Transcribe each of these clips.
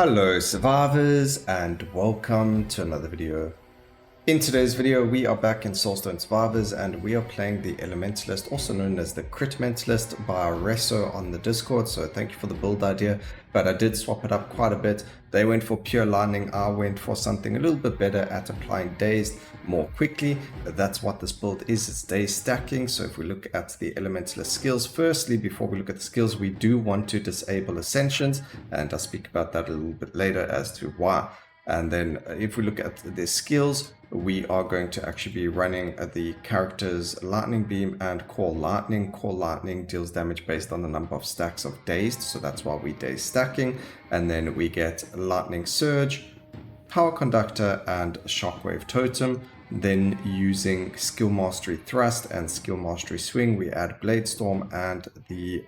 Hello survivors and welcome to another video. In today's video we are back in Soulstone Survivors and we are playing the Elementalist, also known as the Crit Mentalist, by Reso on the Discord, so thank you for the build idea, but I did swap it up quite a bit. They went for pure lightning, I went for something a little bit better at applying Dazed more quickly. That's what this build is, it's Dazed stacking. So if we look at the Elementalist skills, firstly before we look at the skills, we do want to disable Ascensions, and I'll speak about that a little bit later as to why. And then if we look at the skills, we are going to actually be running the characters Lightning Beam and Core Lightning. Core Lightning deals damage based on the number of stacks of Dazed, so that's why we Dazed stacking. And then we get Lightning Surge, Power Conductor and Shockwave Totem. Then using Skill Mastery Thrust and Skill Mastery Swing, we add Blade Storm and the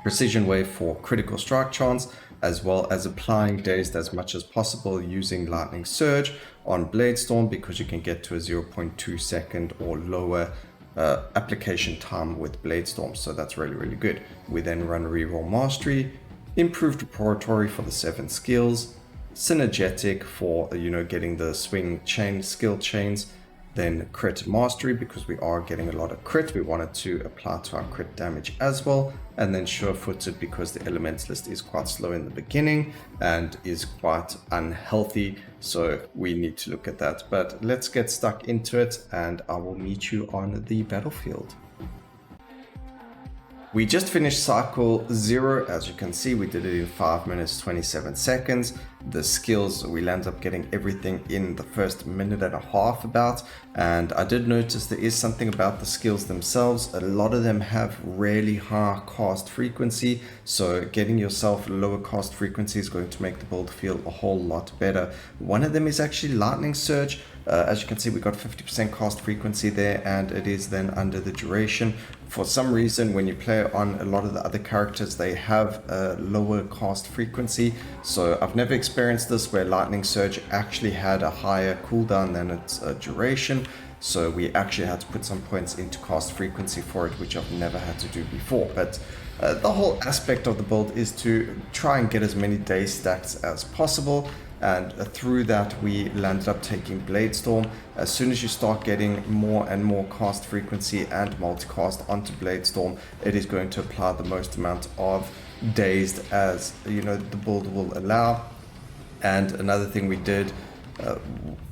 Precision Wave for critical strike chance, as well as applying Dazed as much as possible using Lightning Surge on Blade Storm, because you can get to a 0.2 second or lower application time with Blade Storm, so that's really good. We then run Reroll Mastery, Improved Preparatory for the 7 skills, Synergetic for getting the swing chain skill chains, then Crit Mastery because we are getting a lot of crit, we wanted to apply to our crit damage as well, and then Sure-Footed because the Elementalist is quite slow in the beginning and is quite unhealthy, so we need to look at that. But let's get stuck into it and I will meet you on the battlefield. We just finished cycle 0, as you can see we did it in 5 minutes 27 seconds. The skills, we landed up getting everything in the first minute and a half about, and I did notice there is something about the skills themselves. A lot of them have really high cast frequency, so getting yourself lower cast frequency is going to make the build feel a whole lot better. One of them is actually Lightning Surge. As you can see we got 50% cast frequency there, and it is then under the duration. For some reason when you play on a lot of the other characters they have a lower cast frequency, so I've never experienced this where Lightning Surge actually had a higher cooldown than its duration, so we actually had to put some points into cast frequency for it, which I've never had to do before. But the whole aspect of the build is to try and get as many day stacks as possible, and through that we landed up taking Blade Storm. As soon as you start getting more and more cast frequency and multicast onto Blade Storm, it is going to apply the most amount of Dazed as the build will allow. And another thing we did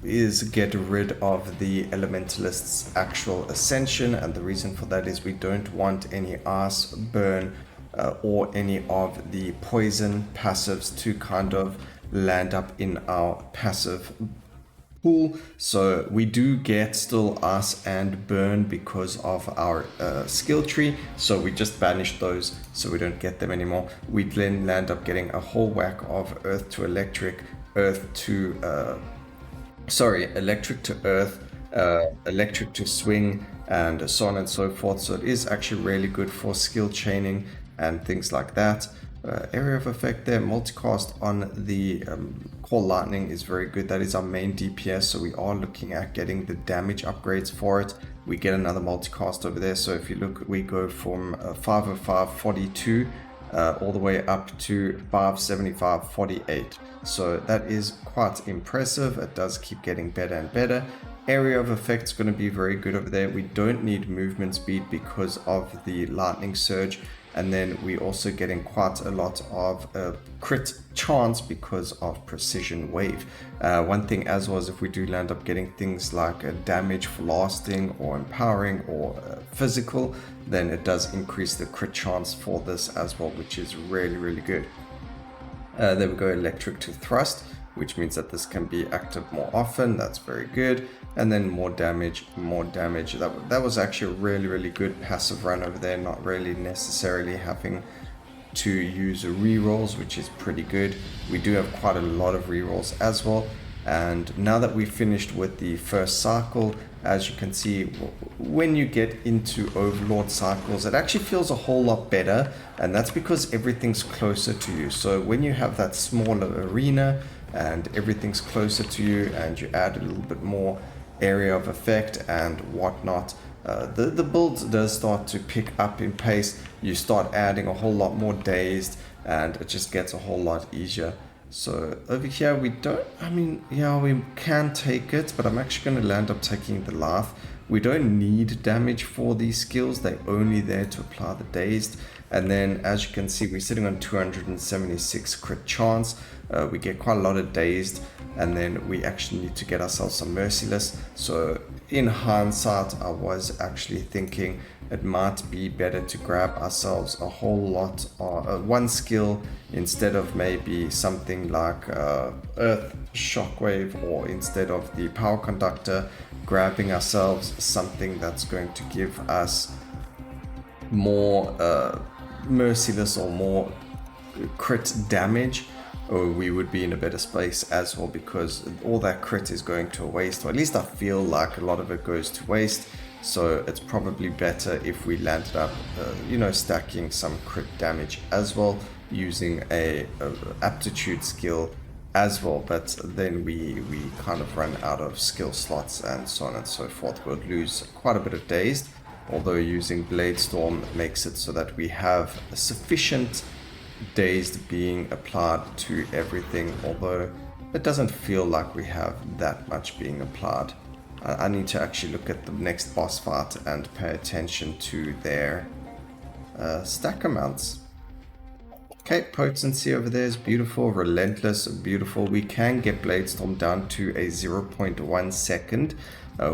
is get rid of the Elementalist's actual Ascension, and the reason for that is we don't want any ice, burn or any of the poison passives to kind of land up in our passive pool. So we do get still ice and burn because of our skill tree, so we just banished those so we don't get them anymore. We then land up getting a whole whack of earth to electric, earth to electric to earth, electric to swing, and so on and so forth. So it is actually really good for skill chaining and things like that. Area of effect there, multicast on the Core Lightning is very good. That is our main DPS, so we are looking at getting the damage upgrades for it. We get another multicast over there, so if you look we go from 505 42 all the way up to 575 48, so that is quite impressive. It does keep getting better and better. Area of effect is going to be very good over there. We don't need movement speed because of the Lightning Surge, and then we also getting quite a lot of crit chance because of Precision Wave. One thing as well is if we do land up getting things like damage for lasting or empowering or physical, then it does increase the crit chance for this as well, which is really good. There we go, electric to thrust, which means that this can be active more often. That's very good. And then more damage. That was actually a really good passive run over there, not really necessarily having to use rerolls, which is pretty good. We do have quite a lot of rerolls as well. And now that we've finished with the first cycle, as you can see, when you get into Overlord cycles, it actually feels a whole lot better, and that's because everything's closer to you. So when you have that smaller arena and everything's closer to you and you add a little bit more area of effect and whatnot, the build does start to pick up in pace. You start adding a whole lot more Dazed and it just gets a whole lot easier. So over here we don't, I mean, yeah, we can take it, but I'm actually going to land up taking the Laugh. We don't need damage for these skills, they're only there to apply the Dazed. And then as you can see, we're sitting on 276 crit chance. We get quite a lot of Dazed, and then we actually need to get ourselves some Merciless. So in hindsight, I was actually thinking it might be better to grab ourselves a whole lot of one skill instead of maybe something like Earth Shockwave, or instead of the Power Conductor, grabbing ourselves something that's going to give us more Merciless or more crit damage, or we would be in a better space as well, because all that crit is going to waste, or at least I feel like a lot of it goes to waste. So it's probably better if we landed up, stacking some crit damage as well, using a aptitude skill as well. But then we kind of run out of skill slots and so on and so forth. We'll lose quite a bit of Dazed, although using Blade Storm makes it so that we have a sufficient Dazed being applied to everything, although it doesn't feel like we have that much being applied. I need to actually look at the next boss fight and pay attention to their stack amounts. Okay, potency over there is beautiful, relentless, beautiful. We can get Blade Storm down to a 0.1 second,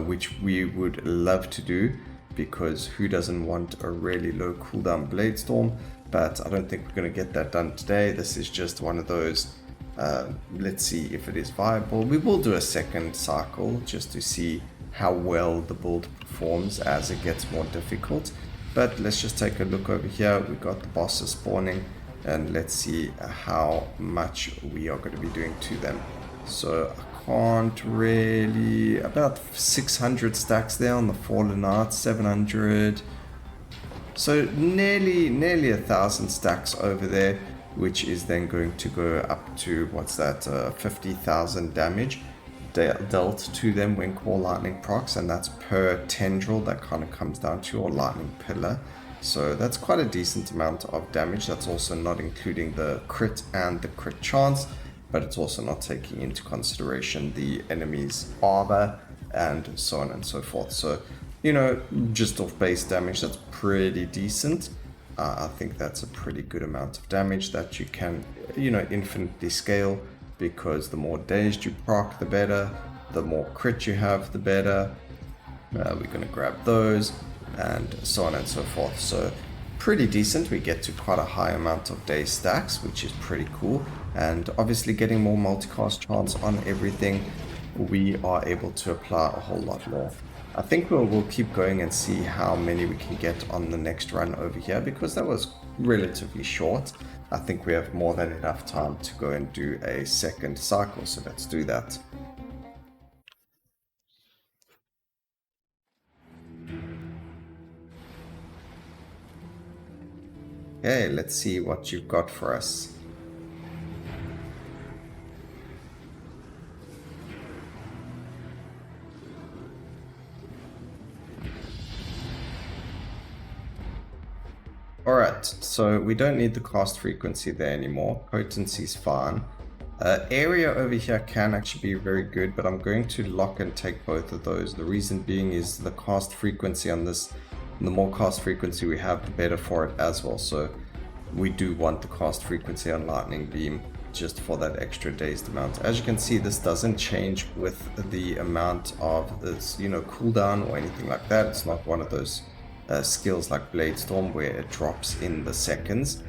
which we would love to do, because who doesn't want a really low cooldown Blade Storm? But I don't think we're going to get that done today. This is just one of those, let's see if it is viable. We will do a second cycle just to see how well the build performs as it gets more difficult. But let's just take a look over here. We've got the bosses spawning, and let's see how much we are going to be doing to them. So I can't really, about 600 stacks there on the Fallen Art, 700. So nearly 1,000 stacks over there, which is then going to go up to, what's that, 50,000 damage dealt to them when Core Lightning procs, and that's per tendril that kind of comes down to, or Lightning Pillar. So that's quite a decent amount of damage. That's also not including the crit and the crit chance, but it's also not taking into consideration the enemy's armor and so on and so forth. So, just off base damage, that's pretty decent. I think that's a pretty good amount of damage that you can, infinitely scale, because the more dazed you proc, the better. The more crit you have, the better. We're going to grab those, and so on and so forth. So pretty decent. We get to quite a high amount of day stacks, which is pretty cool. And obviously getting more multicast chance on everything, we are able to apply a whole lot more. I think we'll keep going and see how many we can get on the next run over here, because that was relatively short. I think we have more than enough time to go and do a second cycle, so let's do that. Okay, let's see what you've got for us. Alright, so we don't need the cast frequency there anymore. Potency is fine. Area over here can actually be very good, but I'm going to lock and take both of those. The reason being is the cast frequency on this, the more cast frequency we have, the better for it as well. So we do want the cast frequency on Lightning Beam just for that extra dazed amount. As you can see, this doesn't change with the amount of this, cooldown or anything like that. It's not one of those skills like Blade Storm where it drops in the seconds,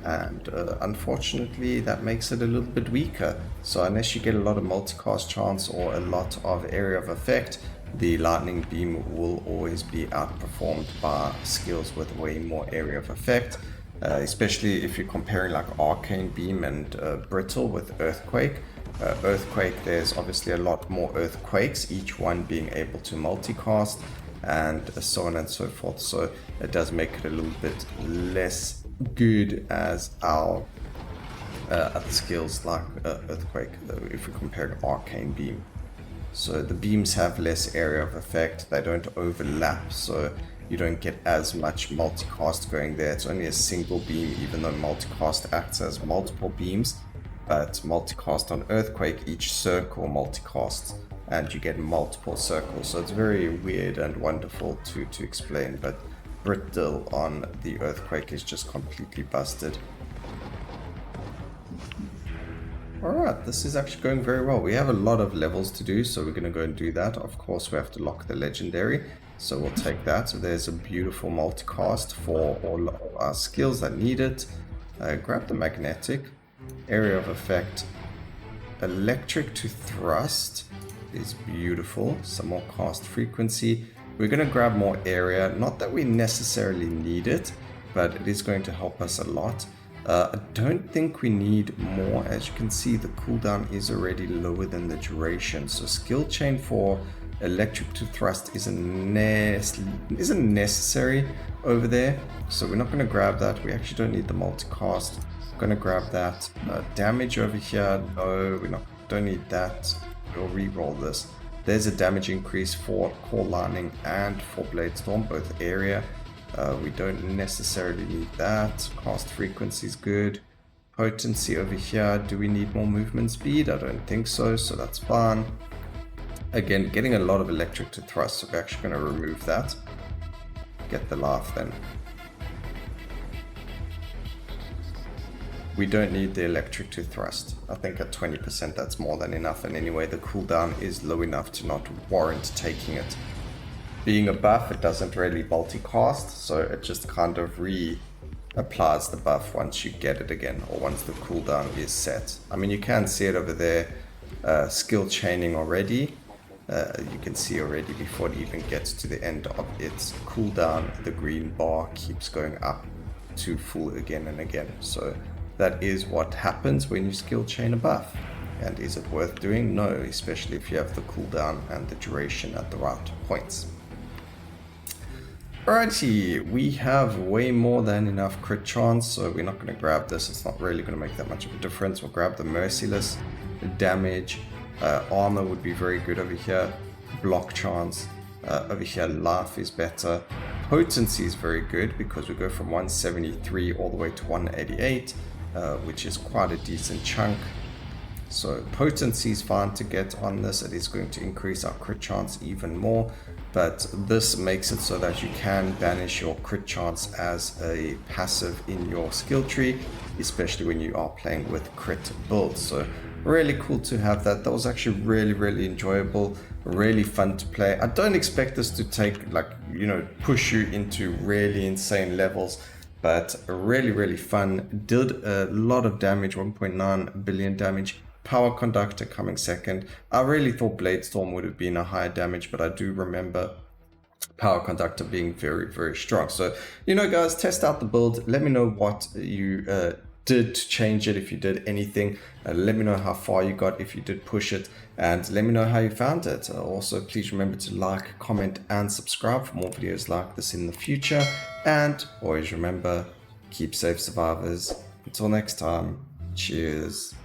and unfortunately that makes it a little bit weaker. So unless you get a lot of multicast chance or a lot of area of effect, the Lightning Beam will always be outperformed by skills with way more area of effect, especially if you're comparing like Arcane Beam and Brittle with Earthquake. Earthquake, there's obviously a lot more Earthquakes, each one being able to multicast, and so on and so forth. So it does make it a little bit less good as our other skills like Earthquake, if we compare to Arcane Beam. So the beams have less area of effect, they don't overlap, so you don't get as much multicast going there. It's only a single beam, even though multicast acts as multiple beams. but multicast on Earthquake, each circle multicasts, and you get multiple circles. So it's very weird and wonderful to explain, but Brittle on the Earthquake is just completely busted. Alright, this is actually going very well. We have a lot of levels to do, so we're going to go and do that. Of course, we have to lock the legendary, so we'll take that. So there's a beautiful multicast for all of our skills that need it. Grab the magnetic, area of effect, electric to thrust is beautiful. Some more cast frequency. We're going to grab more area, not that we necessarily need it, but it is going to help us a lot. I don't think we need more. As you can see, the cooldown is already lower than the duration, so skill chain for electric to thrust isn't necessary over there, so we're not going to grab that. We actually don't need the multicast. We're going to grab that. Damage over here, no, don't need that. We'll re-roll this. There's a damage increase for core lining and for blade storm, both area. We don't necessarily need that. Cast frequency is good. Potency over here. Do we need more movement speed? I don't think so, so that's fine. Again, getting a lot of electric to thrust, so we're actually going to remove that. Get the laugh then. We don't need the electric to thrust. I think at 20% that's more than enough, and anyway the cooldown is low enough to not warrant taking it. Being a buff, it doesn't really multicast, so it just kind of applies the buff once you get it again, or once the cooldown is set. I mean, you can see it over there, skill chaining already. You can see already before it even gets to the end of its cooldown, the green bar keeps going up to full again and again. So that is what happens when you skill chain a buff. And is it worth doing? No, especially if you have the cooldown and the duration at the right points. Alrighty, we have way more than enough crit chance, so we're not going to grab this. It's not really going to make that much of a difference. We'll grab the merciless, damage, armor would be very good over here, block chance, over here life is better, potency is very good because we go from 173 all the way to 188, which is quite a decent chunk. So potency is fine to get on this. It is going to increase our crit chance even more, but this makes it so that you can banish your crit chance as a passive in your skill tree, especially when you are playing with crit builds. So really cool to have that. That was actually really enjoyable, really fun to play. I don't expect this to take, like, you know, push you into really insane levels, but really fun. Did a lot of damage, 1.9 billion damage. Power Conductor coming second. I really thought Blade Storm would have been a higher damage, but I do remember Power Conductor being very strong. So, you know, guys, test out the build. Let me know what you did to change it, if you did anything. Let me know how far you got, if you did push it, and let me know how you found it. Also, please remember to like, comment, and subscribe for more videos like this in the future. And always remember, keep safe, survivors. Until next time, cheers.